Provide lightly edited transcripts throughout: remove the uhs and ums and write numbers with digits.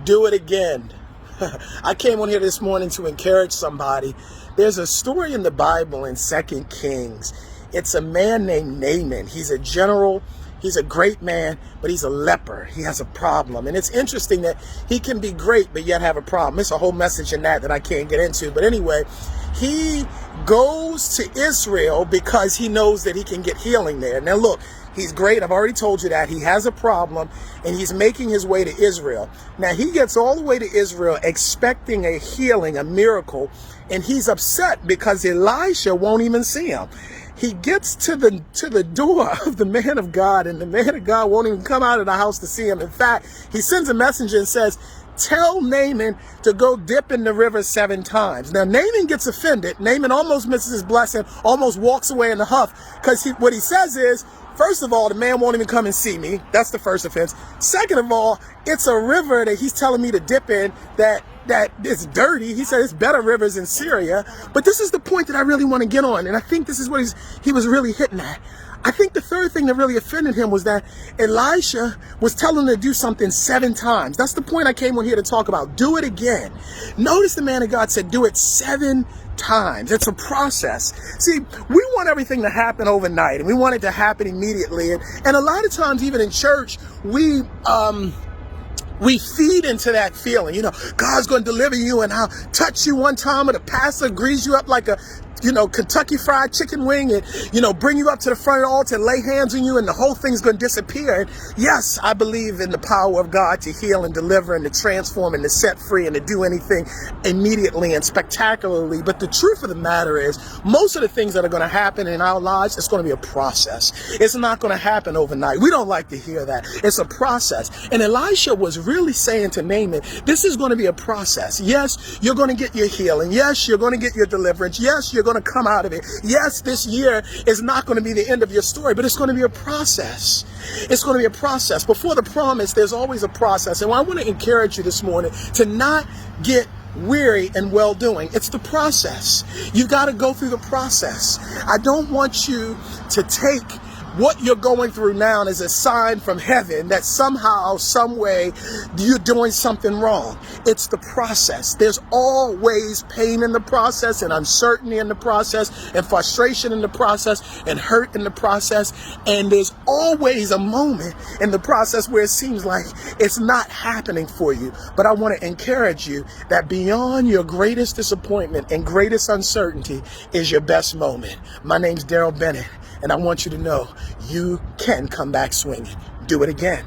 Do it again. I came on here this morning to encourage somebody. There's a story in the Bible in 2 Kings. It's a man named Naaman. He's a general. He's a great man, but he's a leper. He has a problem. And it's interesting that he can be great, but yet have a problem. It's a whole message in that I can't get into. But anyway, he goes to Israel because he knows that he can get healing there. Now, look, he's great. I've already told you that. He has a problem, and he's making his way to Israel. Now, he gets all the way to Israel expecting a healing, a miracle, and he's upset because Elisha won't even see him. He gets to the door of the man of God, and the man of God won't even come out of the house to see him. In fact, he sends a messenger and says, tell Naaman to go dip in the river 7 times. Now, Naaman gets offended. Naaman almost misses his blessing, almost walks away in a huff, because what he says is, first of all, the man won't even come and see me. That's the first offense. Second of all, it's a river that he's telling me to dip in that is dirty. He said it's better rivers in Syria. But this is the point that I really want to get on. And I think this is what he was really hitting at. I think the third thing that really offended him was that Elisha was telling him to do something 7 times. That's the point I came on here to talk about. Do it again. Notice the man of God said, do it 7 times. It's a process. See, we want everything to happen overnight, and we want it to happen immediately. And a lot of times, even in church, we feed into that feeling. You know, God's going to deliver you, and I'll touch you one time, or the pastor grease you up like a Kentucky Fried Chicken wing, and, bring you up to the front of the altar and lay hands on you, and the whole thing's going to disappear. And yes, I believe in the power of God to heal and deliver and to transform and to set free and to do anything immediately and spectacularly. But the truth of the matter is, most of the things that are going to happen in our lives, it's going to be a process. It's not going to happen overnight. We don't like to hear that. It's a process. And Elisha was really saying to Naaman, this is going to be a process. Yes, you're going to get your healing. Yes, you're going to get your deliverance. Yes, you're going to come out of it. Yes, this year is not going to be the end of your story, but it's going to be a process. It's going to be a process. Before the promise, there's always a process. And I want to encourage you this morning to not get weary and well-doing. It's the process. You've got to go through the process. I don't want you to take what you're going through now is a sign from heaven that somehow, some way, you're doing something wrong. It's the process. There's always pain in the process, and uncertainty in the process, and frustration in the process, and hurt in the process. And there's always a moment in the process where it seems like it's not happening for you. But I want to encourage you that beyond your greatest disappointment and greatest uncertainty is your best moment. My name's Darrell Bennett, and I want you to know you can come back swinging. Do it again.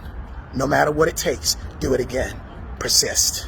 No matter what it takes, do it again. Persist.